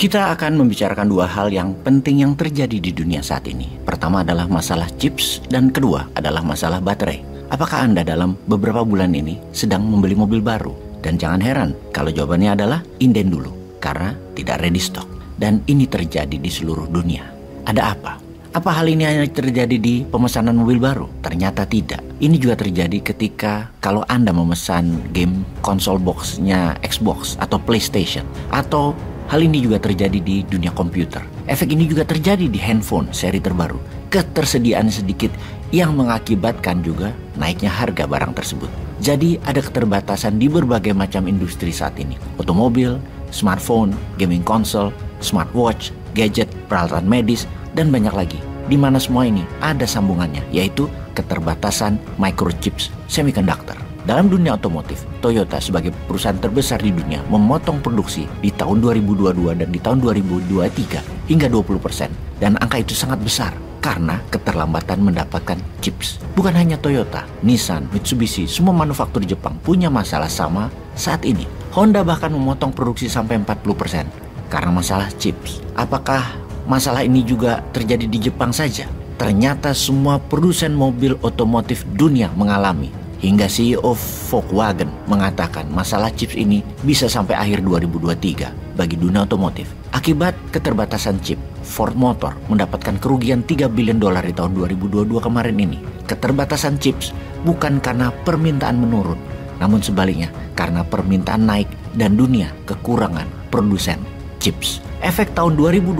Kita akan membicarakan dua hal yang penting yang terjadi di dunia saat ini. Pertama adalah masalah chips dan kedua adalah masalah baterai. Apakah Anda dalam beberapa bulan ini sedang membeli mobil baru? Dan jangan heran kalau jawabannya adalah inden dulu karena tidak ready stock. Dan ini terjadi di seluruh dunia. Ada apa? Apa hal ini hanya terjadi di pemesanan mobil baru? Ternyata tidak. Ini juga terjadi ketika kalau Anda memesan game konsol boxnya Xbox atau PlayStation. Atau hal ini juga terjadi di dunia komputer. Efek ini juga terjadi di handphone seri terbaru. Ketersediaan sedikit yang mengakibatkan juga naiknya harga barang tersebut. Jadi ada keterbatasan di berbagai macam industri saat ini. Otomobil, smartphone, gaming konsol, smartwatch, gadget, peralatan medis, dan banyak lagi, di mana semua ini ada sambungannya, yaitu keterbatasan microchips semiconductor. Dalam dunia otomotif, Toyota sebagai perusahaan terbesar di dunia memotong produksi di tahun 2022 dan di tahun 2023 hingga 20%. Dan angka itu sangat besar karena keterlambatan mendapatkan chips. Bukan hanya Toyota, Nissan, Mitsubishi, semua manufaktur Jepang punya masalah sama saat ini. Honda bahkan memotong produksi sampai 40% karena masalah chips. Apakah masalah ini juga terjadi di Jepang saja? Ternyata semua produsen mobil otomotif dunia mengalami. Hingga CEO Volkswagen mengatakan masalah chips ini bisa sampai akhir 2023 bagi dunia otomotif. Akibat keterbatasan chip, Ford Motor mendapatkan kerugian $3 billion di tahun 2022 kemarin ini. Keterbatasan chips bukan karena permintaan menurun, namun sebaliknya karena permintaan naik dan dunia kekurangan produsen chips. Efek tahun 2020,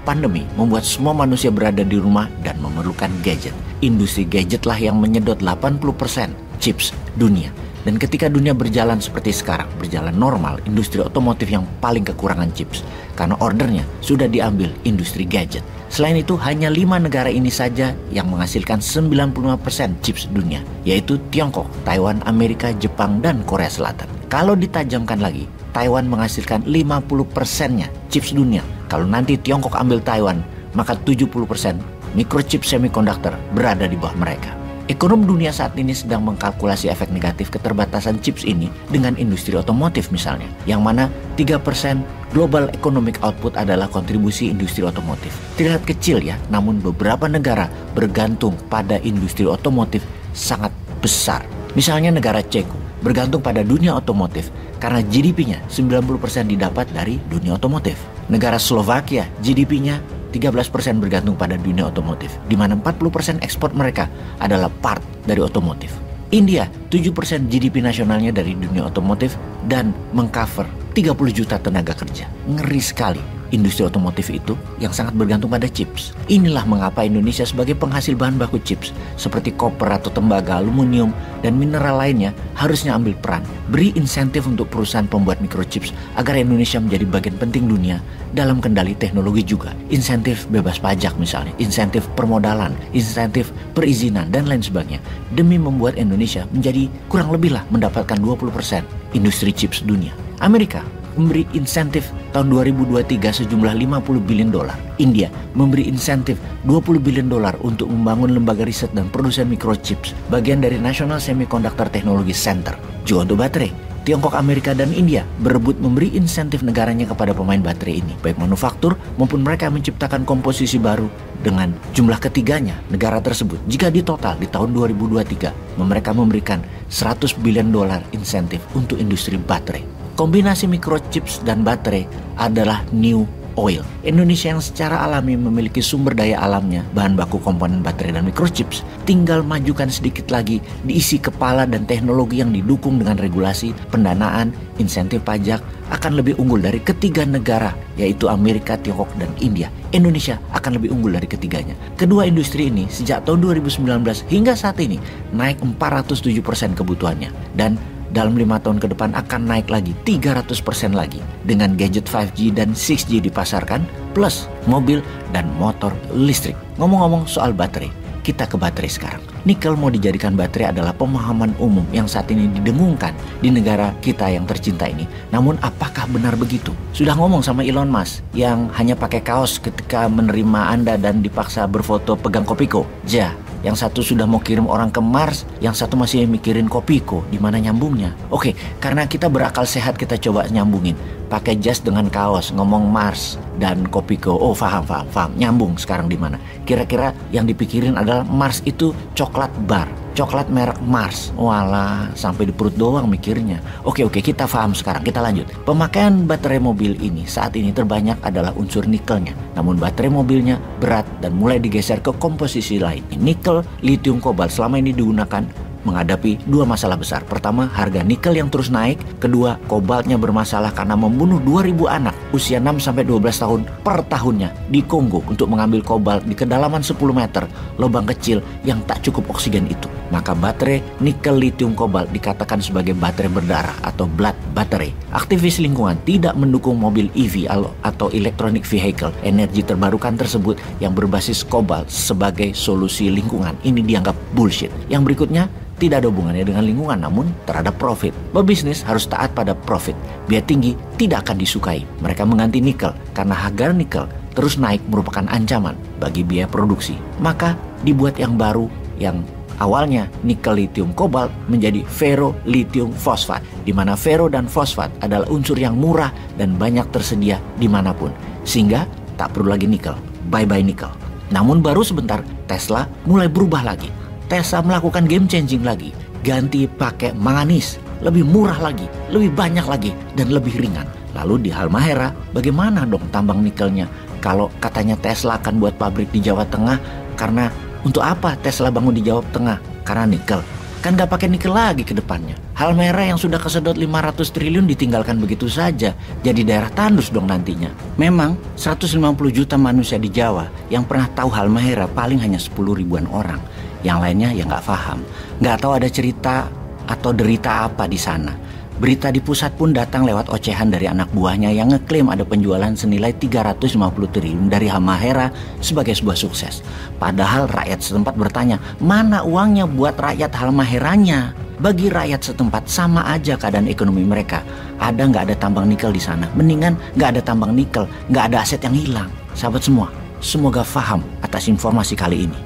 pandemi membuat semua manusia berada di rumah dan memerlukan gadget. Industri gadget lah yang menyedot 80% chips dunia. Dan ketika dunia berjalan seperti sekarang, berjalan normal, industri otomotif yang paling kekurangan chips. Karena ordernya sudah diambil industri gadget. Selain itu, hanya 5 negara ini saja yang menghasilkan 95% chips dunia, yaitu Tiongkok, Taiwan, Amerika, Jepang, dan Korea Selatan. Kalau ditajamkan lagi, Taiwan menghasilkan 50%-nya chips dunia. Kalau nanti Tiongkok ambil Taiwan, maka 70% microchip semiconductor berada di bawah mereka. Ekonomi dunia saat ini sedang mengkalkulasi efek negatif keterbatasan chips ini dengan industri otomotif misalnya, yang mana 3% global economic output adalah kontribusi industri otomotif. Terlihat kecil ya, namun beberapa negara bergantung pada industri otomotif sangat besar. Misalnya negara Ceko bergantung pada dunia otomotif karena GDP-nya 90% didapat dari dunia otomotif. Negara Slovakia GDP-nya 13% bergantung pada dunia otomotif, di mana 40% ekspor mereka adalah part dari otomotif. India 7% GDP nasionalnya dari dunia otomotif dan mengcover 30 juta tenaga kerja. Ngeri sekali. Industri otomotif itu yang sangat bergantung pada chips. Inilah mengapa Indonesia sebagai penghasil bahan baku chips seperti koper atau tembaga, aluminium, dan mineral lainnya harusnya ambil peran. Beri insentif untuk perusahaan pembuat microchips agar Indonesia menjadi bagian penting dunia dalam kendali teknologi juga. Insentif bebas pajak misalnya, insentif permodalan, insentif perizinan, dan lain sebagainya. Demi membuat Indonesia menjadi kurang lebihlah mendapatkan 20% industri chips dunia. Amerika memberi insentif tahun 2023 sejumlah $50 billion. India memberi insentif $20 billion untuk membangun lembaga riset dan produsen microchips, bagian dari National Semiconductor Technology Center. Juga untuk baterai, Tiongkok, Amerika, dan India berebut memberi insentif negaranya kepada pemain baterai ini, baik manufaktur maupun mereka menciptakan komposisi baru dengan jumlah ketiganya negara tersebut. Jika ditotal di tahun 2023, mereka memberikan $100 billion insentif untuk industri baterai. Kombinasi microchips dan baterai adalah new oil. Indonesia yang secara alami memiliki sumber daya alamnya, bahan baku komponen baterai dan microchips, tinggal majukan sedikit lagi, diisi kepala dan teknologi yang didukung dengan regulasi, pendanaan, insentif pajak, akan lebih unggul dari ketiga negara, yaitu Amerika, Tiongkok, dan India. Indonesia akan lebih unggul dari ketiganya. Kedua industri ini sejak tahun 2019 hingga saat ini naik 407% kebutuhannya, dan dalam 5 tahun ke depan akan naik lagi 300% lagi dengan gadget 5G dan 6G dipasarkan plus mobil dan motor listrik. Ngomong-ngomong soal baterai, kita ke baterai sekarang. Nikel mau dijadikan baterai adalah pemahaman umum yang saat ini didengungkan di negara kita yang tercinta ini. Namun apakah benar begitu? Sudah ngomong sama Elon Musk yang hanya pakai kaos ketika menerima Anda dan dipaksa berfoto pegang Kopiko? Yang satu sudah mau kirim orang ke Mars, yang satu masih mikirin Kopiko, di mana nyambungnya? Oke, karena kita berakal sehat kita coba nyambungin. Pakai jas dengan kaos, ngomong Mars dan Kopiko. Oh, paham. Nyambung sekarang di mana? Kira-kira yang dipikirin adalah Mars itu coklat bar. Coklat merek Mars. Walah, sampai di perut doang mikirnya. Oke, kita paham sekarang. Kita lanjut. Pemakaian baterai mobil ini saat ini terbanyak adalah unsur nikelnya. Namun baterai mobilnya berat dan mulai digeser ke komposisi lain. Nikel, lithium, kobalt selama ini digunakan menghadapi dua masalah besar. Pertama, harga nikel yang terus naik. Kedua, kobaltnya bermasalah karena membunuh 2.000 anak usia 6-12 tahun per tahunnya di Kongo untuk mengambil kobalt di kedalaman 10 meter lubang kecil yang tak cukup oksigen itu. Maka baterai nikel lithium kobalt dikatakan sebagai baterai berdarah atau blood battery. Aktivis lingkungan tidak mendukung mobil EV atau electronic vehicle energi terbarukan tersebut yang berbasis kobalt sebagai solusi lingkungan. Ini dianggap bullshit. Yang berikutnya tidak ada hubungannya dengan lingkungan, namun terhadap profit. Pebisnis harus taat pada profit. Biaya tinggi tidak akan disukai. Mereka mengganti nikel karena harga nikel terus naik merupakan ancaman bagi biaya produksi. Maka dibuat yang baru yang awalnya nikel lithium kobalt menjadi ferro lithium fosfat, di mana ferro dan fosfat adalah unsur yang murah dan banyak tersedia dimanapun, sehingga tak perlu lagi nikel. Bye-bye nikel. Namun baru sebentar Tesla mulai berubah lagi. Tesla melakukan game changing lagi, ganti pakai manganis, lebih murah lagi, lebih banyak lagi, dan lebih ringan. Lalu di Halmahera, bagaimana dong tambang nikelnya? Kalau katanya Tesla akan buat pabrik di Jawa Tengah, karena untuk apa Tesla bangun di Jawa Tengah? Karena nikel. Kan gak pakai nikel lagi ke depannya. Halmahera yang sudah kesedot 500 triliun ditinggalkan begitu saja, jadi daerah tandus dong nantinya. Memang 150 juta manusia di Jawa yang pernah tahu Halmahera paling hanya 10 ribuan orang. Yang lainnya ya nggak paham, nggak tahu ada cerita atau derita apa di sana. Berita di pusat pun datang lewat ocehan dari anak buahnya yang ngeklaim ada penjualan senilai 350 triliun dari Halmahera sebagai sebuah sukses. Padahal rakyat setempat bertanya, mana uangnya buat rakyat Halmaheranya? Bagi rakyat setempat sama aja keadaan ekonomi mereka. Ada nggak ada tambang nikel di sana? Mendingan nggak ada tambang nikel, nggak ada aset yang hilang. Sahabat semua, semoga paham atas informasi kali ini.